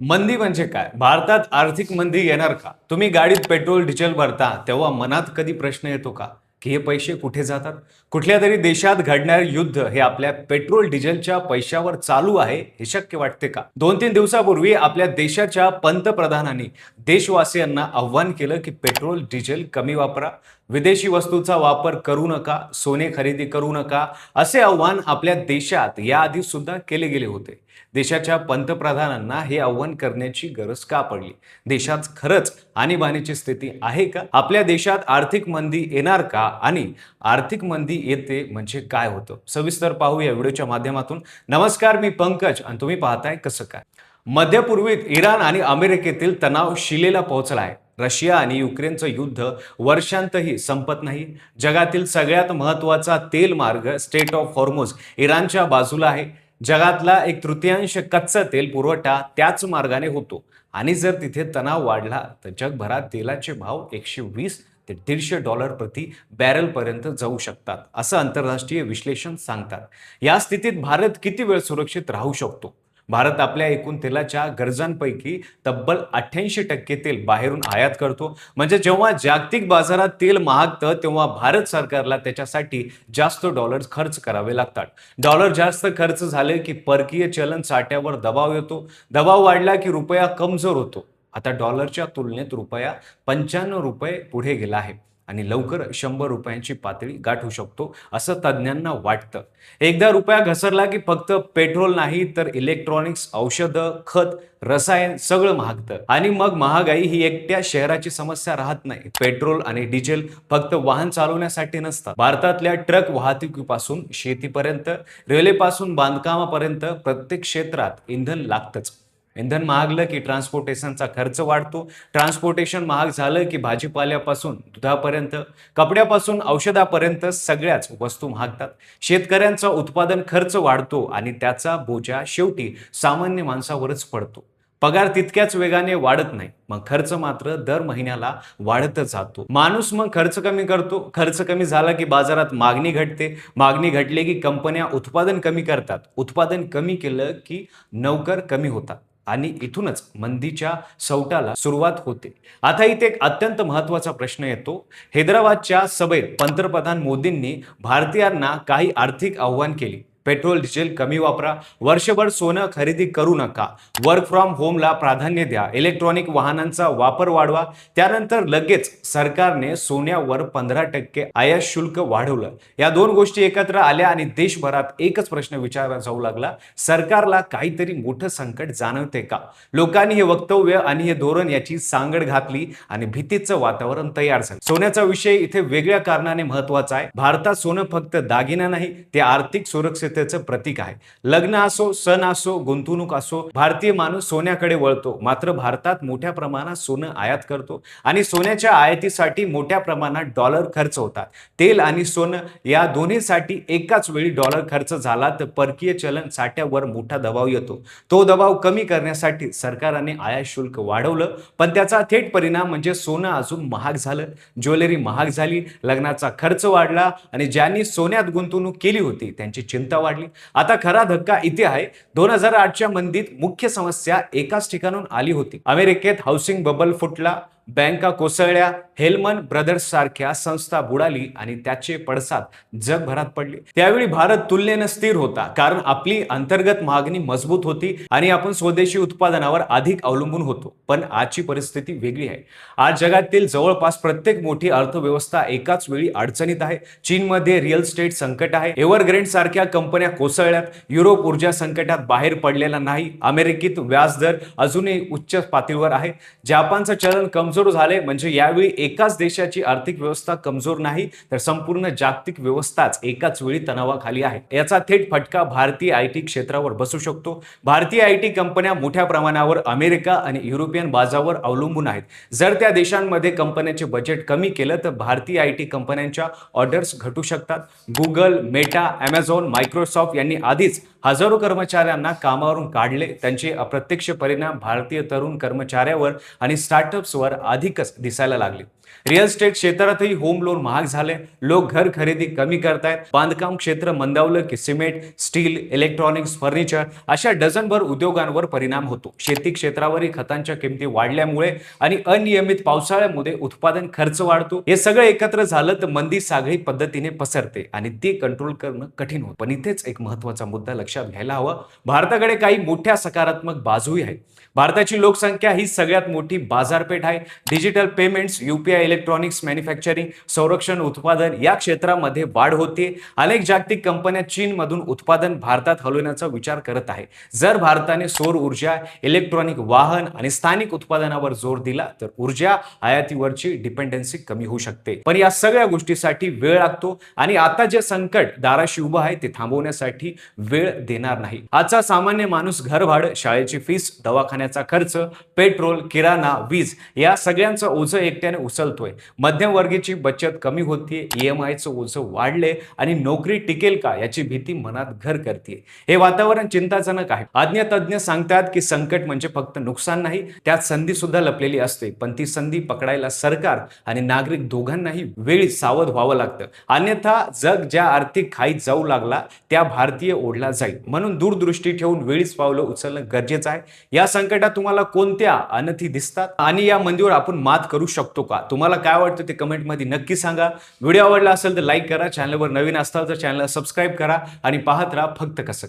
मंदी म्हणजे काय? भारतात आर्थिक मंदी येणार का? तुम्ही गाडीत पेट्रोल, डिझेल भरता तेव्हा मनात कधी प्रश्न येतो का? की हे पैसे कुठे जातात? कुठल्यातरी देशात घडणारे युद्ध हे आपल्या पेट्रोल, डिझेलच्या पैशावर चालू आहे, हे शक्य वाटते का? 2-3 दिवसापूर्वी आपल्या देशाच्या पंतप्रधानांनी देशवासियांना आव्हान केलं की पेट्रोल, डिझेल कमी वापरा, विदेशी वस्तूचा वापर करू नका, सोने खरेदी करू नका, असे आव्हान आपल्या देशात याआधी सुद्धा केले गेले होते. देशाच्या पंतप्रधानांना हे आव्हान करण्याची गरज का पडली? देशात खरंच आणीबाणीची स्थिती आहे का? आपल्या देशात आर्थिक मंदी येणार का? आणि आर्थिक मंदी येते म्हणजे काय होतं? सविस्तर पाहू या व्हिडिओच्या माध्यमातून. नमस्कार, मी पंकज आणि तुम्ही पाहताय कसं काय. मध्यपूर्वेत इराण आणि अमेरिकेतील तणाव शिलेला पोहोचला आहे. रशिया आणि युक्रेनचं युद्ध वर्षांतही संपत नाही. जगातील सगळ्यात महत्त्वाचा तेल मार्ग स्ट्रेट ऑफ हॉर्मुझ इराणच्या बाजूला आहे. जगातला एक तृतीयांश कच्चं तेल पुरवठा त्याच मार्गाने होतो आणि जर तिथे तणाव वाढला तर जगभरात तेलाचे भाव 120 ते $150 प्रति बॅरल पर्यंत जाऊ शकतात, असं आंतरराष्ट्रीय विश्लेषण सांगतात. या स्थितीत भारत किती वेळ सुरक्षित राहू शकतो? भारत आपल्या एकूण तेलाच्या गरजांपैकी तब्बल 88% तेल बाहेरून आयात करतो. म्हणजे जेव्हा जागतिक बाजारात तेल महागतं तेव्हा भारत सरकारला त्याच्यासाठी जास्त डॉलर्स खर्च करावे लागतात. डॉलर जास्त खर्च झाले की परकीय चलन साठ्यावर दबाव येतो. दबाव वाढला की रुपया कमजोर होतो. आता डॉलरच्या तुलनेत रुपया ₹95 पुढे गेला आहे आणि लवकर ₹100 पातळी गाठू शकतो, असं तज्ज्ञांना वाटतं. एकदा रुपया घसरला की फक्त पेट्रोल नाही तर इलेक्ट्रॉनिक्स, औषधं, खत, रसायन सगळं महागतं. आणि मग महागाई ही एकट्या शहराची समस्या राहत नाही. पेट्रोल आणि डिझेल फक्त वाहन चालवण्यासाठी नसतात. भारतातल्या ट्रक वाहतुकीपासून शेतीपर्यंत, रेल्वेपासून बांधकामापर्यंत प्रत्येक क्षेत्रात इंधन लागतंच. इंधन महागलं की ट्रान्सपोर्टेशनचा खर्च वाढतो. ट्रान्सपोर्टेशन महाग झालं की भाजीपाल्यापासून दुधापर्यंत, कपड्यापासून औषधापर्यंत सगळ्याच वस्तू महागतात. शेतकऱ्यांचा उत्पादन खर्च वाढतो आणि त्याचा बोजा शेवटी सामान्य माणसावरच पडतो. पगार तितक्याच वेगाने वाढत नाही, मग खर्च मात्र दर महिन्याला वाढतच जातो. माणूस मग खर्च कमी करतो. खर्च कमी झाला की बाजारात मागणी घटते. मागणी घटली की कंपन्या उत्पादन कमी करतात. उत्पादन कमी केलं की नोकर कमी होतात आणि इथूनच मंदीच्या सौटाला सुरुवात होते. आता इथे एक अत्यंत महत्त्वाचा प्रश्न येतो. हैदराबादच्या सभेत पंतप्रधान मोदींनी भारतीयांना काही आर्थिक आव्हान केली. पेट्रोल, डिझेल कमी वापरा, वर्षभर सोनं खरेदी करू नका, वर्क फ्रॉम होमला प्राधान्य द्या, इलेक्ट्रॉनिक वाहनांचा वापर वाढवा. त्यानंतर लगेच सरकारने सोन्यावर 15% आयात शुल्क वाढवलं. या दोन गोष्टी एकत्र आल्या आणि देशभरात एकच प्रश्न विचारला जाऊ लागला, सरकारला काहीतरी मोठं संकट जाणवते का? लोकांनी हे वक्तव्य आणि हे धोरण याची सांगड घातली आणि भीतीचं वातावरण तयार झालं. सोन्याचा विषय इथे वेगळ्या कारणाने महत्वाचा आहे. भारतात सोनं फक्त दागिना नाही, ते आर्थिक सुरक्षिततेचं प्रतीक आहे. लग्न असो, सण असो, गुंतवणूक असो, भारतीय माणूस सोन्याकडे वळतो. मात्र भारतात मोठ्या प्रमाणात सोनं आयात करतो आणि सोन्याच्या आयातीसाठी मोठ्या प्रमाणात डॉलर खर्च होतात. तेल आणि सोनं या दोन्हीसाठी एकाच वेळी डॉलर खर्च झाला तर परकीय चलन साठ्यावर मोठा दबाव येतो. तो दबाव कमी करण्यासाठी सरकारने आयात शुल्क वाढवलं, पण त्याचा थेट परिणाम म्हणजे सोनं अजून महाग झालं, ज्वेलरी महाग झाली, लग्नाचा खर्च वाढला आणि ज्यांनी सोन्यात गुंतवणूक केली होती त्यांची चिंता वाढली. आता खरा धक्का इथे आहे. 2008च्या मंदीत मुख्य समस्या एकाच ठिकाणून आली होती. अमेरिकेत हाऊसिंग बबल फुटला, बँका कोसळल्या, हेलमन ब्रदर्स सारख्या संस्था बुडाली आणि त्याचे पडसाद जगभरात पडले. त्यावेळी भारत तुलनेने स्थिर होता, कारण आपली अंतर्गत मागणी मजबूत होती आणि आपण स्वदेशी उत्पादनावर अधिक अवलंबून होतो. पण आजची परिस्थिती वेगळी आहे. आज जगातील जवळपास प्रत्येक मोठी अर्थव्यवस्था एकाच वेळी अडचणीत आहे. चीनमध्ये रिअल इस्टेट संकट आहे, एव्हरग्रेंड सारख्या कंपन्या कोसळल्यात, युरोप ऊर्जा संकटात बाहेर पडलेला नाही, अमेरिकेत व्याजदर अजूनही उच्च पातळीवर आहे, जपानचं चलन कमजोर झाले. म्हणजे यावेळी एकाच देशाची आर्थिक व्यवस्था कमजोर नाही तर संपूर्ण जागतिक व्यवस्थाच एकाच वेळी तणावाखाली आहे. याचा थेट फटका भारतीय आयटी क्षेत्रावर बसू शकतो. भारतीय आयटी कंपन्या मोठ्या प्रमाणावर अमेरिका आणि युरोपियन बाजारावर अवलंबून आहेत. जर त्या देशांमध्ये कंपन्यांचे बजेट कमी केलं तर भारतीय आयटी कंपन्यांच्या ऑर्डर्स घटू शकतात. गुगल, मेटा, अमेझॉन, मायक्रोसॉफ्ट यांनी आधीच हजारो कर्मचाऱ्यांना कामावरून काढले. त्यांचे अप्रत्यक्ष परिणाम भारतीय तरुण कर्मचाऱ्यावर आणि स्टार्टअप्सवर अधिकच दिसायला लागले. रिअल इस्टेट क्षेत्रातही होम लोन महाग झाले. लोक घर खरेदी कमी करतायत. बांधकाम क्षेत्र मंदावलं की सिमेंट, स्टील, इलेक्ट्रॉनिक्स, फर्निचर अशा डझनभर उद्योगांवर परिणाम होतो. शेती क्षेत्रावरही खतांच्या किमती वाढल्यामुळे आणि अनियमित पावसाळ्यामुळे उत्पादन खर्च वाढतो. हे सगळं एकत्र झालं तर मंदी सागळी पद्धतीने पसरते आणि ती कंट्रोल करणं कठीण होतं. पण इथेच एक महत्त्वाचा मुद्दा लक्षात घ्यायला हवा. भारताकडे काही मोठ्या सकारात्मक बाजूही आहेत. भारताची लोकसंख्या ही सगळ्यात मोठी बाजारपेठ आहे. Digital payments, UPI, electronics, manufacturing, संरक्षण उत्पादन या क्षेत्रामध्ये वाढ होते. अनेक जागतिक कंपन्या चीनमधून उत्पादन भारतात हलवण्याचा विचार करत आहे. जर भारताने सौर ऊर्जा, इलेक्ट्रॉनिक वाहन आणि स्थानिक उत्पादनावर जोर दिला तर ऊर्जा आयातीवरची डिपेंडन्सी कमी होऊ शकते. पण या सगळ्या गोष्टीसाठी वेळ लागतो आणि आता जे संकट दाराशी उभं आहे ते थांबवण्यासाठी वेळ देणार नाही. आजचा सामान्य माणूस घरभाडं, शाळेची फीस, दवाखान्याचा खर्च, पेट्रोल, किराणा, वीज या सगळ्यांचं ओझं एकट्याने उचलतोय. मध्यमवर्गीची बचत कमी होतीये, ईएमआयचं ओझं वाढले आणि नोकरी टिकेल का याची भीती मनात घर करते. हे वातावरण चिंताजनक आहे. तज्ञ सांगतात की संकट म्हणजे फक्त नुकसान नाही, त्यात संधी सुद्धा लपलेली असते. पण ती संधी पकडायला सरकार आणि नागरिक दोघांनाही वेळी सावध व्हावं लागतं. अन्यथा जग ज्या आर्थिक खाईत जाऊ लागला त्या भारतीय ओढला जाईल. म्हणून दूरदृष्टी ठेवून वेळीच पावलं उचलणं गरजेचं आहे. या संकटात तुम्हाला कोणत्या अनर्थी दिसतात आणि या मंदीवर आपण मात करू शकतो का? तुम्हाला काय वाटतं ते कमेंटमध्ये नक्की सांगा. व्हिडिओ आवडला असेल तर लाईक करा. चॅनलवर नवीन असाल तर चॅनलला सबस्क्राईब करा आणि पाहत राहा फक्त कसं.